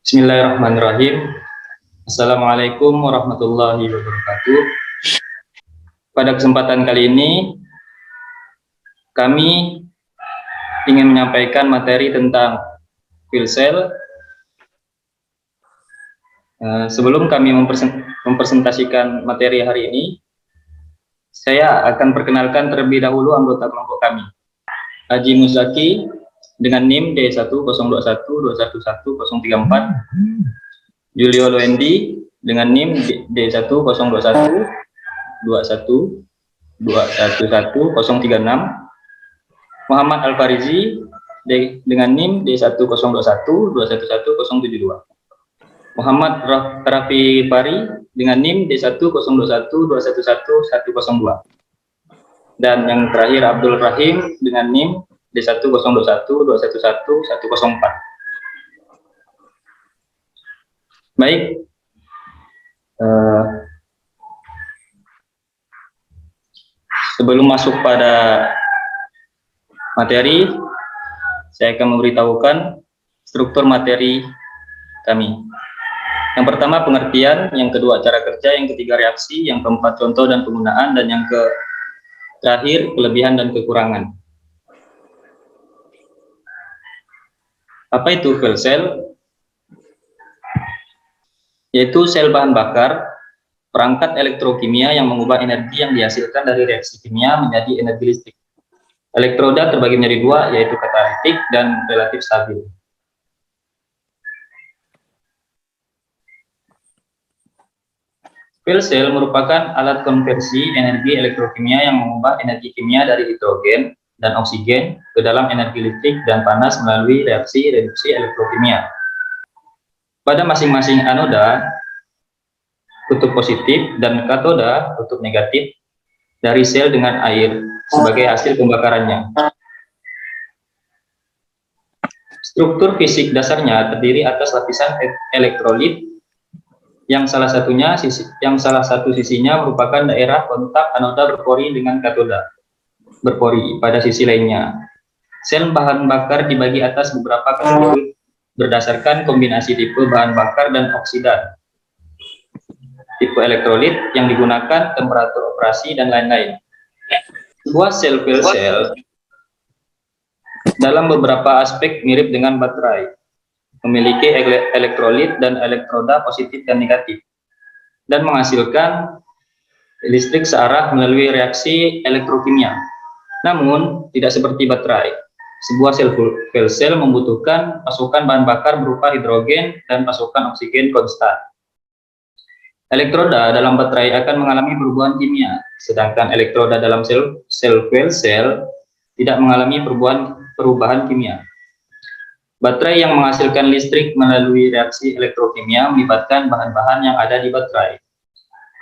Bismillahirrahmanirrahim. Assalamualaikum warahmatullahi wabarakatuh. Pada kesempatan kali ini, kami ingin menyampaikan materi tentang fuel cell. Sebelum kami mempresentasikan materi hari ini, saya akan perkenalkan terlebih dahulu anggota kelompok kami. Haji Muzaki dengan NIM D10212111034, Julio Loendi dengan NIM D10212121036, Muhammad Al-Farizi dengan NIM D10212111072, Muhammad Rafi Fari dengan NIM D10212111002, dan yang terakhir Abdul Rahim dengan NIM D10212111004. Baik, sebelum masuk pada materi, saya akan memberitahukan struktur materi kami. Yang pertama pengertian, yang kedua cara kerja, yang ketiga reaksi, yang keempat contoh dan penggunaan, dan yang terakhir kelebihan dan kekurangan. Apa itu fuel cell? Yaitu sel bahan bakar, perangkat elektrokimia yang mengubah energi yang dihasilkan dari reaksi kimia menjadi energi listrik. Elektroda terbagi menjadi dua, yaitu katalitik dan relatif stabil. Fuel cell merupakan alat konversi energi elektrokimia yang mengubah energi kimia dari hidrogen dan oksigen ke dalam energi listrik dan panas melalui reaksi reduksi elektrokimia. Pada masing-masing anoda, kutub positif, dan katoda, kutub negatif, dari sel dengan air sebagai hasil pembakarannya. Struktur fisik dasarnya terdiri atas lapisan elektrolit yang salah satu sisinya merupakan daerah kontak anoda berpori dengan katoda berpori pada sisi lainnya. Sel bahan bakar dibagi atas beberapa kategori berdasarkan kombinasi tipe bahan bakar dan oksidan, tipe elektrolit yang digunakan, temperatur operasi, dan lain-lain. Sebuah sel fuel cell dalam beberapa aspek mirip dengan baterai, memiliki elektrolit dan elektroda positif dan negatif, dan menghasilkan listrik searah melalui reaksi elektrokimia. Namun, tidak seperti baterai. Sebuah sel fuel cell membutuhkan pasokan bahan bakar berupa hidrogen dan pasokan oksigen konstan. Elektroda dalam baterai akan mengalami perubahan kimia, sedangkan elektroda dalam sel fuel cell tidak mengalami perubahan kimia. Baterai yang menghasilkan listrik melalui reaksi elektrokimia melibatkan bahan-bahan yang ada di baterai.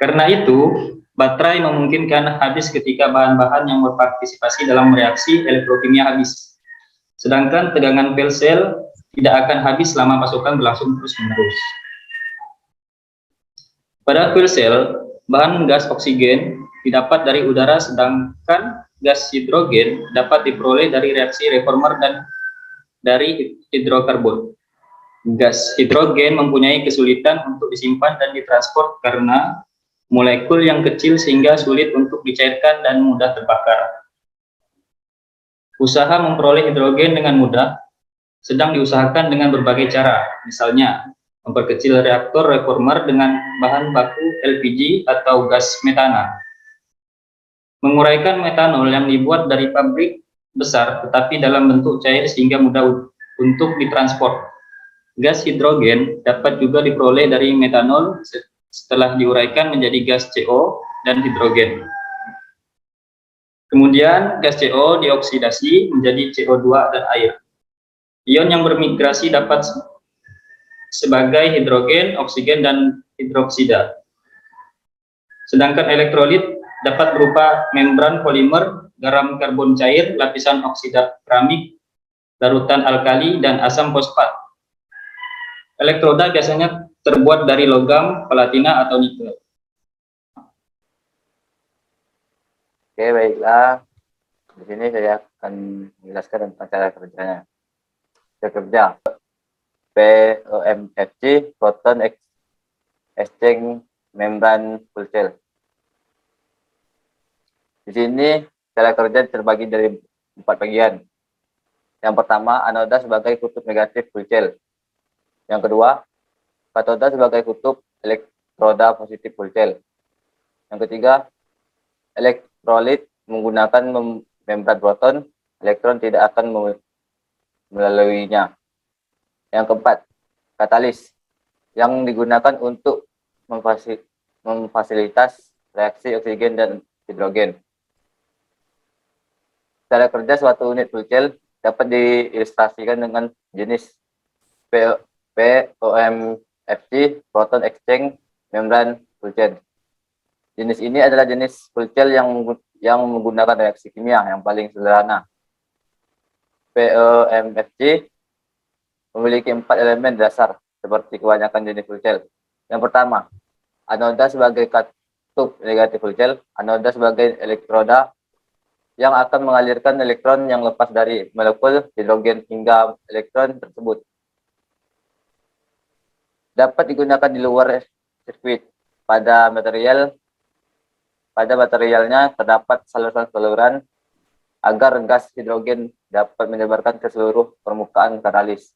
Karena itu, baterai memungkinkan habis ketika bahan-bahan yang berpartisipasi dalam reaksi elektrokimia habis. Sedangkan tegangan fuel cell tidak akan habis selama pasokan berlangsung terus-menerus. Pada fuel cell, bahan gas oksigen didapat dari udara, sedangkan gas hidrogen dapat diperoleh dari reaksi reformer dan dari hidrokarbon. Gas hidrogen mempunyai kesulitan untuk disimpan dan ditransport karena molekul yang kecil sehingga sulit untuk dicairkan dan mudah terbakar. Usaha memperoleh hidrogen dengan mudah sedang diusahakan dengan berbagai cara, misalnya memperkecil reaktor reformer dengan bahan baku LPG atau gas metana, menguraikan metanol yang dibuat dari pabrik besar tetapi dalam bentuk cair sehingga mudah untuk ditransport. Gas hidrogen dapat juga diperoleh dari metanol setelah diuraikan menjadi gas CO dan hidrogen. Kemudian gas CO dioksidasi menjadi CO2 dan air. Ion yang bermigrasi dapat sebagai hidrogen, oksigen, dan hidroksida. Sedangkan elektrolit dapat berupa membran polimer, garam karbon cair, lapisan oksida keramik, larutan alkali, dan asam fosfat. Elektroda biasanya terbuat dari logam, platina, atau nikel. Oke, baiklah. Di sini saya akan menjelaskan tentang cara kerjanya. Cara kerja. PEMFC, proton exchange membran full cell. Di sini cara kerja terbagi dari 4 bagian. Yang pertama, anoda sebagai kutub negatif full cell. Yang kedua, katoda sebagai kutub elektroda positif full cell. Yang ketiga, elektrolit menggunakan membran proton, elektron tidak akan melaluinya. Yang keempat, katalis yang digunakan untuk memfasilitas reaksi oksigen dan hidrogen. Cara kerja suatu unit full cell dapat diilustrasikan dengan jenis POMFC, proton exchange membran full cell. Jenis ini adalah jenis full cell yang menggunakan reaksi kimia yang paling sederhana. POMFC memiliki 4 elemen dasar seperti kebanyakan jenis full cell. Yang pertama, anoda sebagai kutub negatif full cell, anoda sebagai elektroda yang akan mengalirkan elektron yang lepas dari molekul hidrogen hingga elektron tersebut. Dapat digunakan di luar sirkuit. Pada materialnya terdapat saluran-saluran agar gas hidrogen dapat menyebarkan ke seluruh permukaan katalis.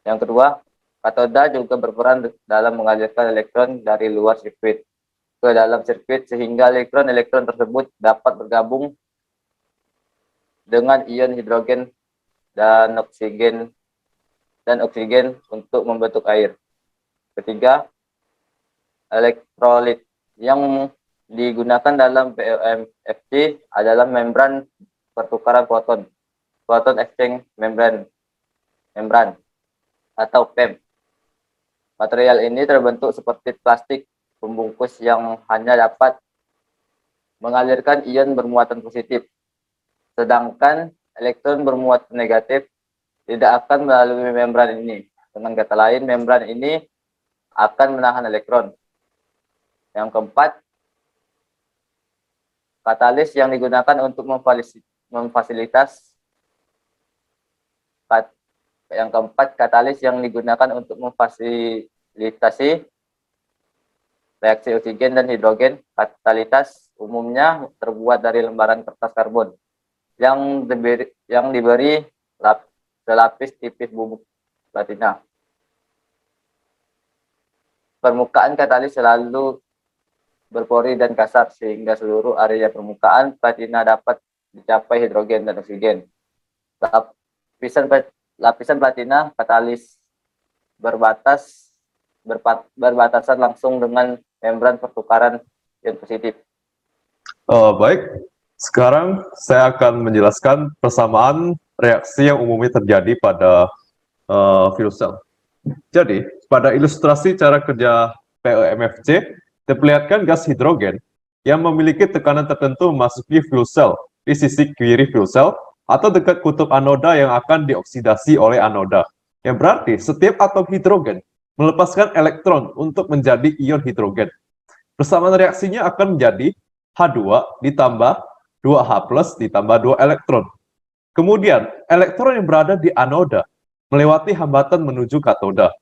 Yang kedua, katoda juga berperan dalam mengalirkan elektron dari luar sirkuit ke dalam sirkuit sehingga elektron-elektron tersebut dapat bergabung dengan ion hidrogen dan oksigen untuk membentuk air. Ketiga, elektrolit yang digunakan dalam POMFC adalah membran pertukaran proton, proton exchange membran atau PEM. Material ini terbentuk seperti plastik pembungkus yang hanya dapat mengalirkan ion bermuatan positif, sedangkan elektron bermuatan negatif tidak akan melalui membran ini. Dengan kata lain, membran ini akan menahan elektron. Yang keempat, katalis yang digunakan untuk memfasilitasi reaksi oksigen dan hidrogen. Katalitas umumnya terbuat dari lembaran kertas karbon yang diberi selapis tipis bubuk platina. Permukaan katalis selalu berpori dan kasar sehingga seluruh area permukaan platina dapat dicapai hidrogen dan oksigen. Lapisan platina katalis berbatasan langsung dengan membran pertukaran ion positif. Baik, sekarang saya akan menjelaskan persamaan reaksi yang umumnya terjadi pada fuel cell. Jadi, pada ilustrasi cara kerja POMFC, diperlihatkan gas hidrogen yang memiliki tekanan tertentu memasuki fuel cell di sisi kiri fuel cell atau dekat kutub anoda yang akan dioksidasi oleh anoda. Yang berarti setiap atom hidrogen melepaskan elektron untuk menjadi ion hidrogen. Persamaan reaksinya akan menjadi H2 ditambah 2H+ ditambah 2 elektron. Kemudian, elektron yang berada di anoda melewati hambatan menuju katoda.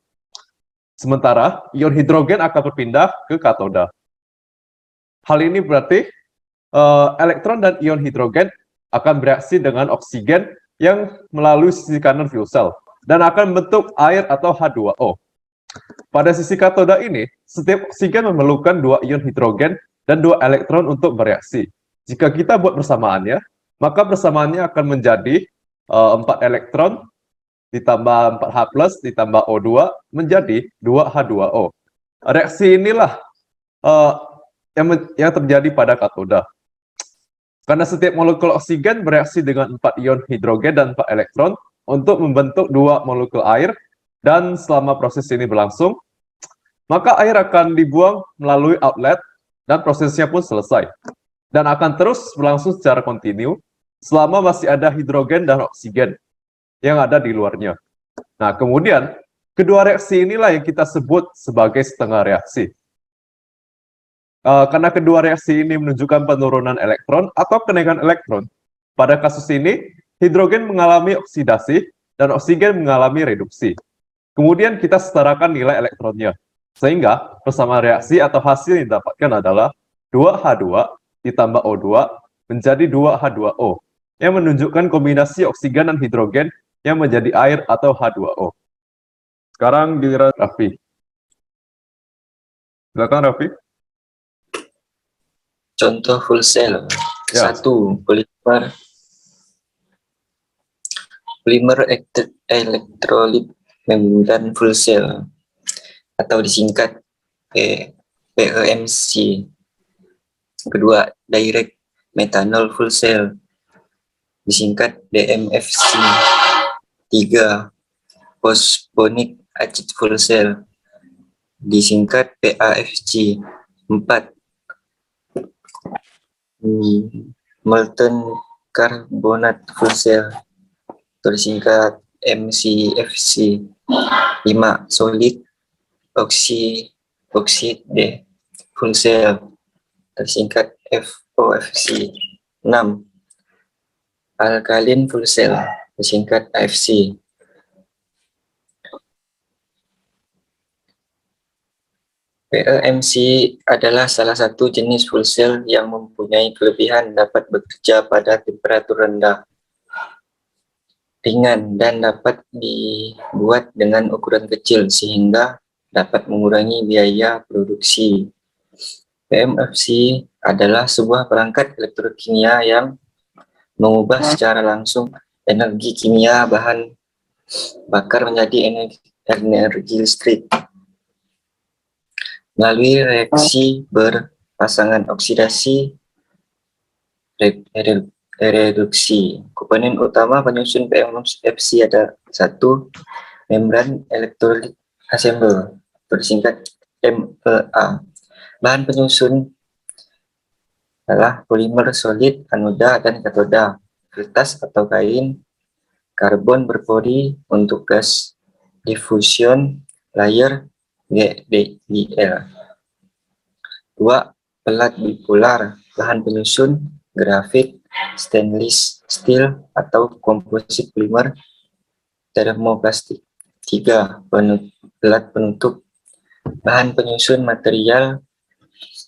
Sementara, ion hidrogen akan berpindah ke katoda. Hal ini berarti elektron dan ion hidrogen akan bereaksi dengan oksigen yang melalui sisi kanan fuel cell dan akan membentuk air atau H2O. Pada sisi katoda ini, setiap oksigen memerlukan 2 ion hidrogen dan 2 elektron untuk bereaksi. Jika kita buat persamaannya, maka persamaannya akan menjadi 4 elektron ditambah 4H+ ditambah O2 menjadi 2H2O. Reaksi inilah yang terjadi pada katoda. Karena setiap molekul oksigen bereaksi dengan 4 ion hidrogen dan 4 elektron untuk membentuk 2 molekul air, dan selama proses ini berlangsung, maka air akan dibuang melalui outlet dan prosesnya pun selesai. Dan akan terus berlangsung secara kontinu selama masih ada hidrogen dan oksigen yang ada di luarnya. Nah, kemudian kedua reaksi inilah yang kita sebut sebagai setengah reaksi. Karena kedua reaksi ini menunjukkan penurunan elektron atau kenaikan elektron. Pada kasus ini, hidrogen mengalami oksidasi dan oksigen mengalami reduksi. Kemudian kita setarakan nilai elektronnya. Sehingga persamaan reaksi atau hasil yang didapatkan adalah 2H2 ditambah O2 menjadi 2H2O yang menunjukkan kombinasi oksigen dan hidrogen yang menjadi air atau H2O. Sekarang giliran Raffi. Silakan Raffi. Contoh full cell. Ya. 1. Polimer elektrolit membran full cell atau disingkat PEMC. Kedua, direct methanol full cell disingkat DMFC. 3. Phosphonic acid full cell disingkat PAFC. 4. Molten carbonate full cell atau disingkat MCFC. 5. Solid oxide full cell tersingkat FOFC. 6. Alkaline full cell tersingkat AFC. PEMC adalah salah satu jenis full cell yang mempunyai kelebihan dapat bekerja pada temperatur rendah, ringan, dan dapat dibuat dengan ukuran kecil sehingga dapat mengurangi biaya produksi. PMFC adalah sebuah perangkat elektrokimia yang mengubah secara langsung energi kimia bahan bakar menjadi energi listrik melalui reaksi berpasangan oksidasi reduksi. Komponen utama penyusun PMFC ada 1. Membran elektrolit assemble bersingkat MEA. Bahan penyusun adalah polimer solid anoda dan katoda, kertas atau kain, karbon berpori untuk gas diffusion layer GDIL. 2. Pelat bipolar, bahan penyusun grafit, stainless steel atau komposit polimer termoplastik. 3. Pelat penutup, bahan penyusun material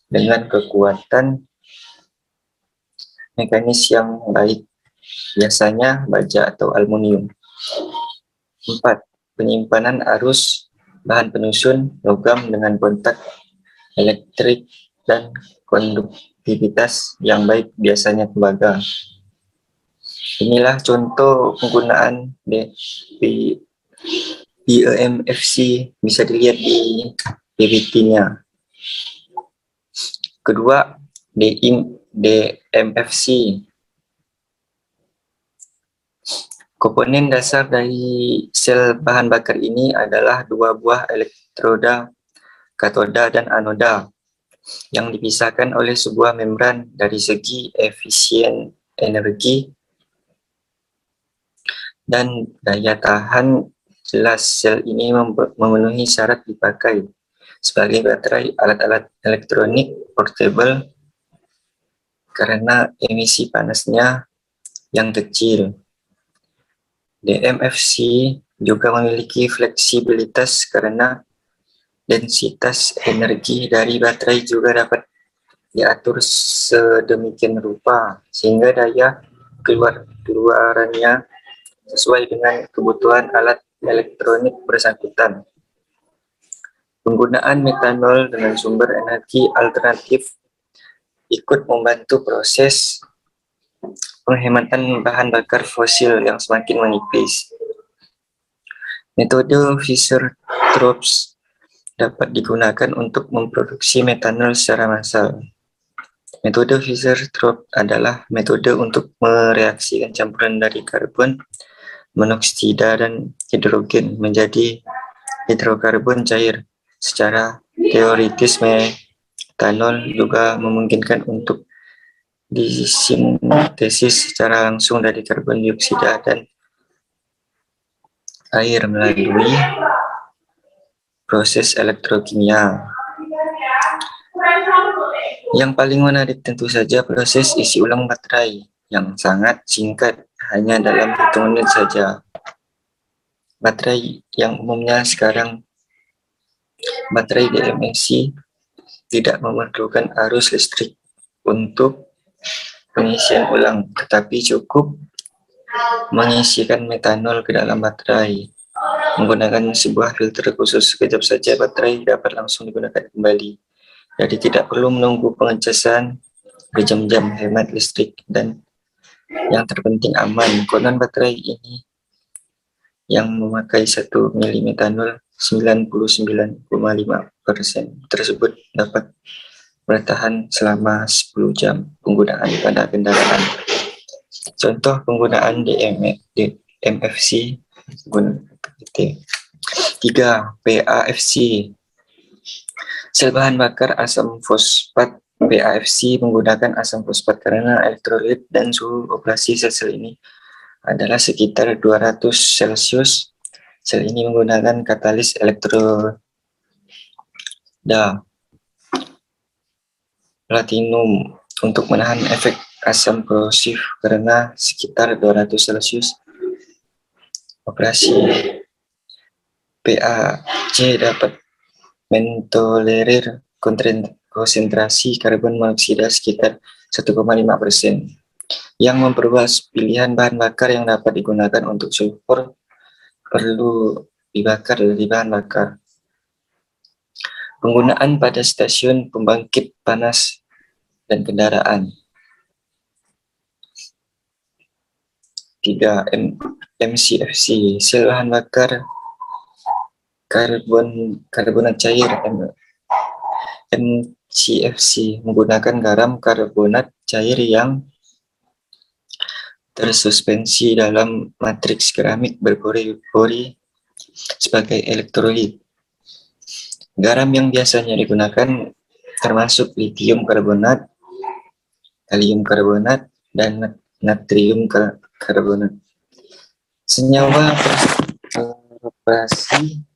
dengan kekuatan mekanis yang baik, biasanya baja atau aluminium. 4. Penyimpanan arus, bahan penyusun logam dengan kontak elektrik dan konduktivitas yang baik, biasanya tembaga. Inilah contoh penggunaan PEMFC, bisa dilihat di PPT-nya. Kedua, DMFC. Komponen dasar dari sel bahan bakar ini adalah 2 buah elektroda, katoda dan anoda, yang dipisahkan oleh sebuah membran. Dari segi efisien energi dan daya tahan, jelas sel ini memenuhi syarat dipakai sebagai baterai alat-alat elektronik portable karena emisi panasnya yang kecil. DMFC juga memiliki fleksibilitas karena densitas energi dari baterai juga dapat diatur sedemikian rupa sehingga daya keluarannya sesuai dengan kebutuhan alat elektronik bersangkutan. Penggunaan metanol dengan sumber energi alternatif ikut membantu proses penghematan bahan bakar fosil yang semakin menipis. Metode Fischer-Tropsch dapat digunakan untuk memproduksi metanol secara massal. Metode Fischer-Tropsch adalah metode untuk mereaksikan campuran dari karbon monoksida dan hidrogen menjadi hidrokarbon cair. Secara teoritis, metanol juga memungkinkan untuk disintesis secara langsung dari karbon dioksida dan air melalui proses elektrokimia. Yang paling menarik tentu saja proses isi ulang baterai yang sangat singkat, hanya dalam hitungan menit saja. baterai yang umumnya sekarang, baterai DMFC tidak memerlukan arus listrik untuk pengisian ulang, tetapi cukup mengisikan metanol ke dalam baterai. Menggunakan sebuah filter khusus, sekejap saja baterai dapat langsung digunakan kembali. Jadi tidak perlu menunggu pengecasan berjam-jam, hemat listrik, dan yang terpenting aman. Konon baterai ini yang memakai 1 mili metanol 99,5% tersebut dapat bertahan selama 10 jam penggunaan pada kendaraan. Contoh penggunaan DMFC guna 3. PAFC, sel bahan bakar asam fosfat. PAFC menggunakan asam fosfat karena elektrolit dan suhu operasi sel ini adalah sekitar 200 Celcius. Sel ini menggunakan katalis elektroda platinum untuk menahan efek asam korosif karena sekitar 200 Celcius operasi. PAC dapat mentolerir konsentrasi karbon monoksida sekitar 1,5%, yang memperluas pilihan bahan bakar yang dapat digunakan. Untuk sulfur perlu dibakar dari bahan bakar. Penggunaan pada stasiun pembangkit panas dan kendaraan. 3. MCFC, sel bahan bakar karbonat cair. MCFC menggunakan garam karbonat cair yang tersuspensi dalam matriks keramik berpori-pori sebagai elektrolit. Garam yang biasanya digunakan termasuk litium karbonat, kalium karbonat, dan natrium karbonat. Senyawa beroperasi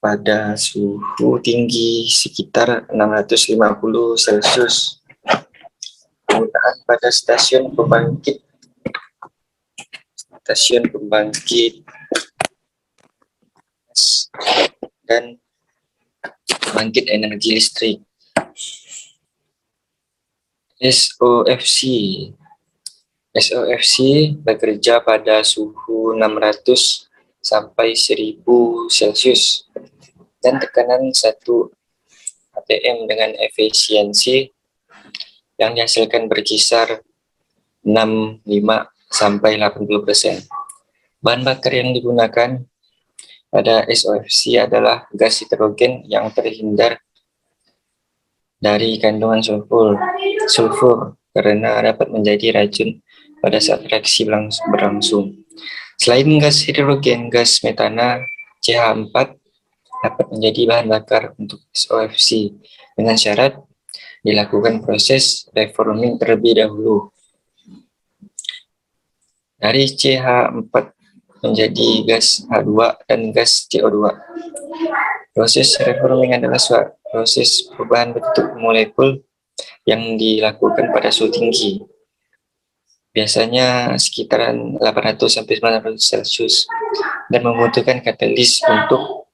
pada suhu tinggi sekitar 650 Celcius. Penggunaan pada stasiun pembangkit dan pembangkit energi listrik. SOFC bekerja pada suhu 600 sampai 1000 Celcius dan tekanan 1 atm dengan efisiensi yang dihasilkan berkisar 65 sampai 80%. Bahan bakar yang digunakan pada SOFC adalah gas hidrogen yang terhindar dari kandungan sulfur karena dapat menjadi racun pada saat reaksi berlangsung. Selain gas hidrogen, gas metana CH4 dapat menjadi bahan bakar untuk SOFC dengan syarat dilakukan proses reforming terlebih dahulu dari CH4 menjadi gas H2 dan gas CO2. Proses reforming adalah proses perubahan bentuk molekul yang dilakukan pada suhu tinggi, biasanya sekitaran 800-900 Celcius, dan membutuhkan katalis untuk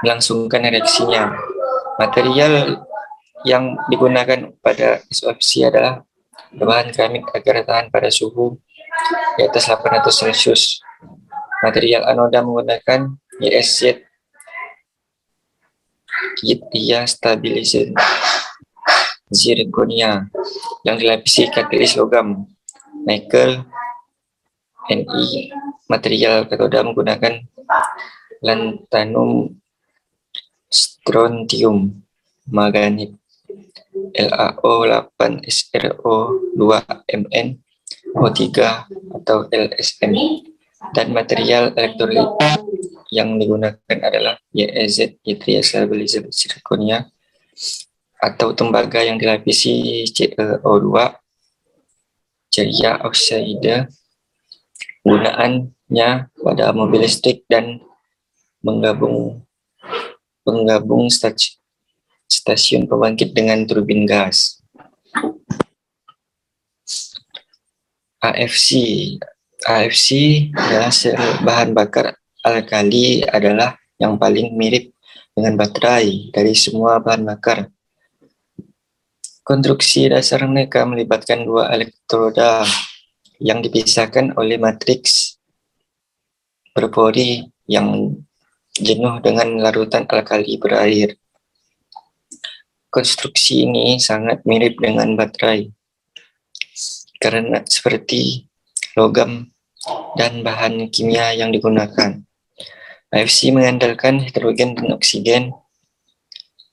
melangsungkan reaksinya. Material yang digunakan pada SOFC adalah bahan keramik agar tahan pada suhu di atas 800 Celcius. Material anoda menggunakan YSZ, yttriya stabilizer zirconia, yang dilapisi katalis logam, nikel, Ni. Material katoda menggunakan lanthanum, strontium, manganit, LaO8SRO2Mn, O3 atau LSM, dan material elektrolit yang digunakan adalah YEZ, yttriya stabilizer zirconia, atau tembaga yang dilapisi CO2, ceria oksida. Penggunaannya pada mobil listrik dan menggabung stasiun pembangkit dengan turbin gas. AFC, AFC adalah sel bahan bakar alkali adalah yang paling mirip dengan baterai dari semua bahan bakar. Konstruksi dasar mereka melibatkan dua elektroda yang dipisahkan oleh matriks berpori yang jenuh dengan larutan alkali berair. Konstruksi ini sangat mirip dengan baterai karena seperti logam dan bahan kimia yang digunakan. AFC mengandalkan hidrogen dan oksigen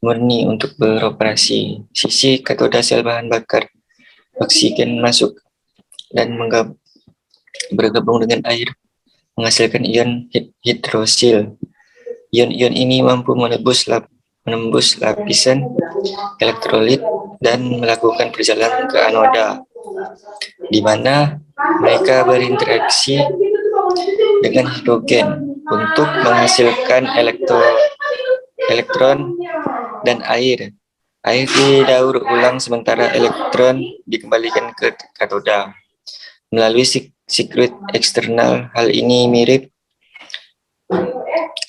murni untuk beroperasi. Sisi katoda sel bahan bakar, oksigen masuk dan bergabung dengan air, menghasilkan ion hidrosil. Ion-ion ini mampu menembus lapisan elektrolit dan melakukan perjalanan ke anoda, di mana mereka berinteraksi dengan hidrogen untuk menghasilkan elektron dan air. Air didaur ulang sementara elektron dikembalikan ke katoda melalui sirkuit eksternal. Hal ini mirip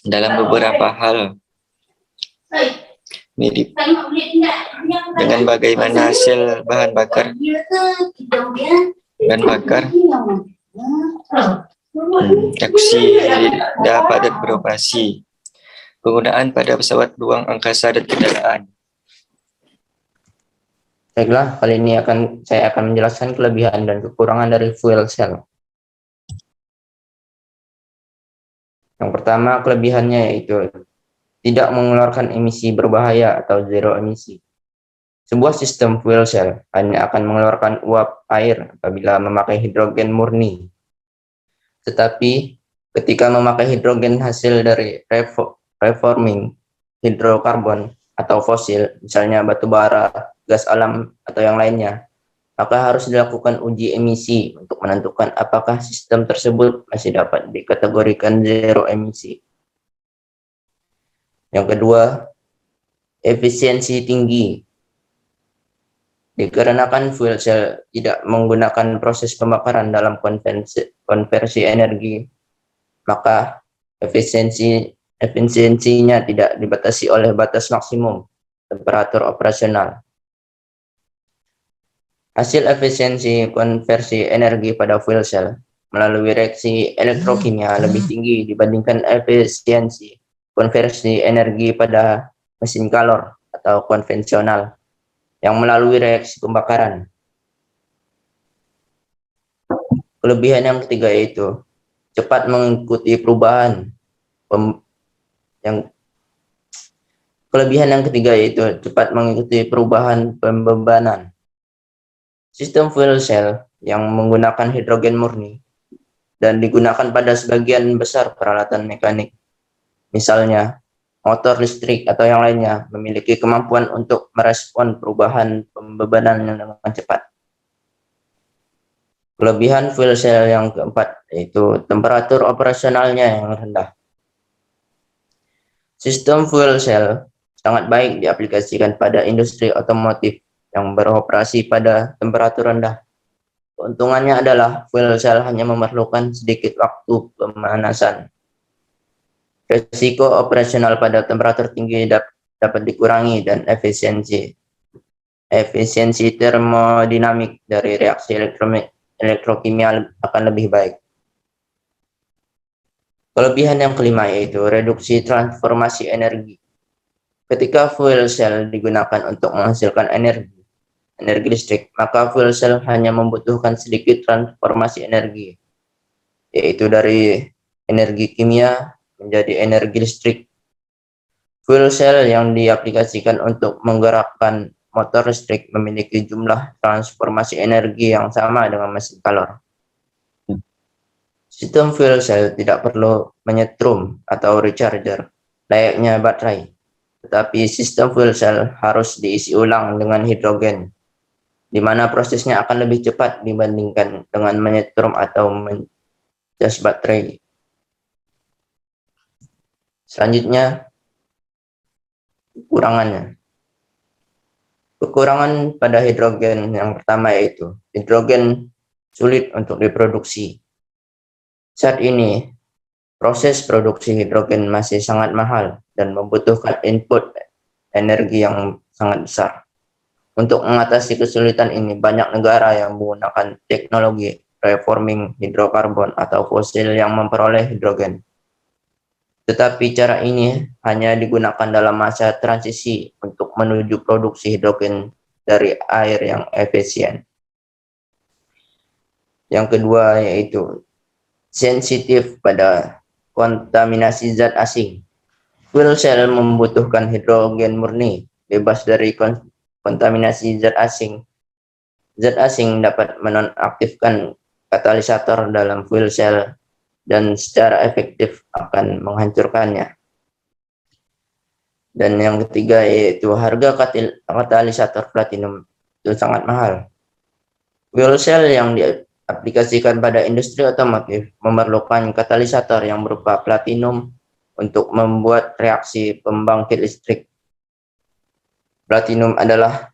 dalam beberapa hal dengan bagaimana sel bahan bakar oksida padat beroperasi. Penggunaan pada pesawat ruang angkasa dan kendaraan. Baiklah, kali ini saya akan menjelaskan kelebihan dan kekurangan dari fuel cell. Yang pertama, kelebihannya yaitu tidak mengeluarkan emisi berbahaya atau zero emisi. Sebuah sistem fuel cell hanya akan mengeluarkan uap air apabila memakai hidrogen murni. Tetapi ketika memakai hidrogen hasil dari reforming hidrokarbon atau fosil, misalnya batu bara, gas alam, atau yang lainnya, maka harus dilakukan uji emisi untuk menentukan apakah sistem tersebut masih dapat dikategorikan zero emisi. Yang kedua, efisiensi tinggi. Dikarenakan fuel cell tidak menggunakan proses pembakaran dalam konversi energi, maka efisiensinya tidak dibatasi oleh batas maksimum temperatur operasional. Hasil efisiensi konversi energi pada fuel cell melalui reaksi elektrokimia lebih tinggi dibandingkan efisiensi konversi energi pada mesin kalor atau konvensional yang melalui reaksi pembakaran. Kelebihan yang ketiga yaitu cepat mengikuti perubahan pembebanan. Sistem fuel cell yang menggunakan hidrogen murni dan digunakan pada sebagian besar peralatan mekanik, misalnya motor listrik atau yang lainnya, memiliki kemampuan untuk merespon perubahan pembebanan dengan cepat. Kelebihan fuel cell yang keempat yaitu temperatur operasionalnya yang rendah. Sistem fuel cell sangat baik diaplikasikan pada industri otomotif yang beroperasi pada temperatur rendah. Keuntungannya adalah fuel cell hanya memerlukan sedikit waktu pemanasan. Risiko operasional pada temperatur tinggi dapat dikurangi dan efisiensi termodinamik dari reaksi elektrokimia akan lebih baik. Kelebihan yang kelima yaitu reduksi transformasi energi. Ketika fuel cell digunakan untuk menghasilkan energi listrik, maka fuel cell hanya membutuhkan sedikit transformasi energi, yaitu dari energi kimia menjadi energi listrik. Fuel cell yang diaplikasikan untuk menggerakkan motor listrik memiliki jumlah transformasi energi yang sama dengan mesin kalor. Sistem fuel cell tidak perlu menyetrum atau recharger layaknya baterai, tetapi sistem fuel cell harus diisi ulang dengan hidrogen, di mana prosesnya akan lebih cepat dibandingkan dengan menyetrum atau mencas baterai. Selanjutnya, kekurangannya. Kekurangan pada hidrogen yang pertama yaitu hidrogen sulit untuk diproduksi. Saat ini, proses produksi hidrogen masih sangat mahal dan membutuhkan input energi yang sangat besar. Untuk mengatasi kesulitan ini, banyak negara yang menggunakan teknologi reforming hidrokarbon atau fosil yang memperoleh hidrogen. Tetapi cara ini hanya digunakan dalam masa transisi untuk menuju produksi hidrogen dari air yang efisien. Yang kedua yaitu sensitif pada kontaminasi zat asing. Fuel cell membutuhkan hidrogen murni, bebas dari kontaminasi zat asing. Zat asing dapat menonaktifkan katalisator dalam fuel cell dan secara efektif akan menghancurkannya. Dan yang ketiga yaitu harga katalisator platinum itu sangat mahal. Fuel cell yang diaplikasikan pada industri otomotif memerlukan katalisator yang berupa platinum untuk membuat reaksi pembangkit listrik. Platinum adalah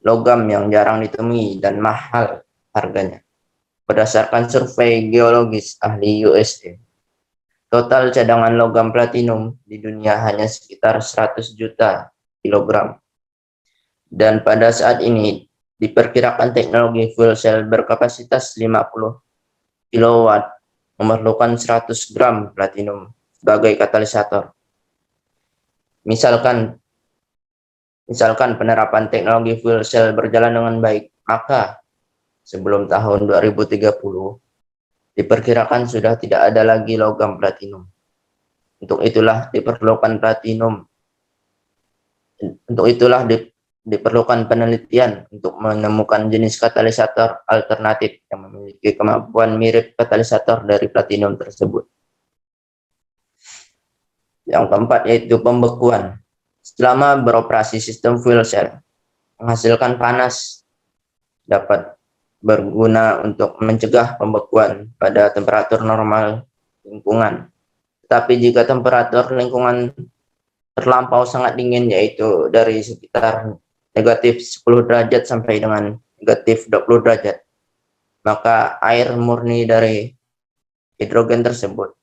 logam yang jarang ditemui dan mahal harganya. Berdasarkan survei geologis ahli USA, total cadangan logam platinum di dunia hanya sekitar 100 juta kilogram. Dan pada saat ini diperkirakan teknologi fuel cell berkapasitas 50 kilowatt memerlukan 100 gram platinum sebagai katalisator. Misalkan penerapan teknologi fuel cell berjalan dengan baik, maka sebelum tahun 2030 diperkirakan sudah tidak ada lagi logam platinum. Untuk itulah diperlukan penelitian untuk menemukan jenis katalisator alternatif yang memiliki kemampuan mirip katalisator dari platinum tersebut. Yang keempat yaitu pembekuan. Selama beroperasi sistem fuel cell, menghasilkan panas dapat berguna untuk mencegah pembekuan pada temperatur normal lingkungan. Tetapi jika temperatur lingkungan terlampau sangat dingin, yaitu dari sekitar negatif 10 derajat sampai dengan negatif 20 derajat, maka air murni dari hidrogen tersebut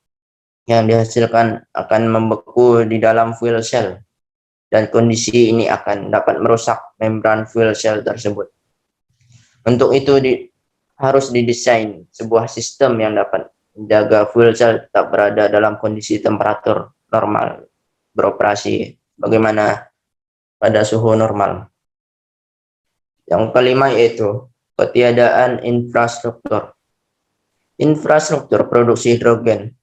yang dihasilkan akan membeku di dalam fuel cell, dan kondisi ini akan dapat merusak membran fuel cell tersebut. Untuk itu harus didesain sebuah sistem yang dapat menjaga fuel cell tetap berada dalam kondisi temperatur normal beroperasi bagaimana pada suhu normal. Yang kelima yaitu ketiadaan infrastruktur. Infrastruktur produksi hidrogen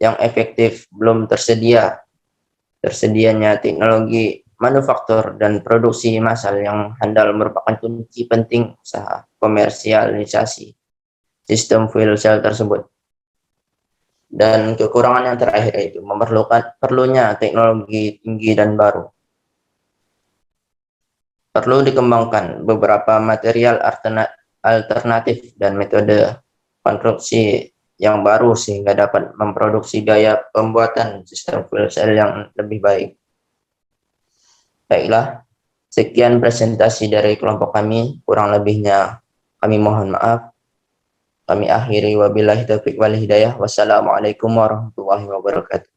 yang efektif belum tersedia. Tersedianya teknologi manufaktur dan produksi massal yang handal merupakan kunci penting usaha komersialisasi sistem fuel cell tersebut. Dan kekurangan yang terakhir yaitu perlunya teknologi tinggi dan baru. Perlu dikembangkan beberapa material alternatif dan metode konstruksi yang baru sehingga dapat memproduksi daya pembuatan sistem fuel cell yang lebih baik. Baiklah, sekian presentasi dari kelompok kami, kurang lebihnya kami mohon maaf. Kami akhiri wabillahi taufiq wal hidayah. Wassalamualaikum warahmatullahi wabarakatuh.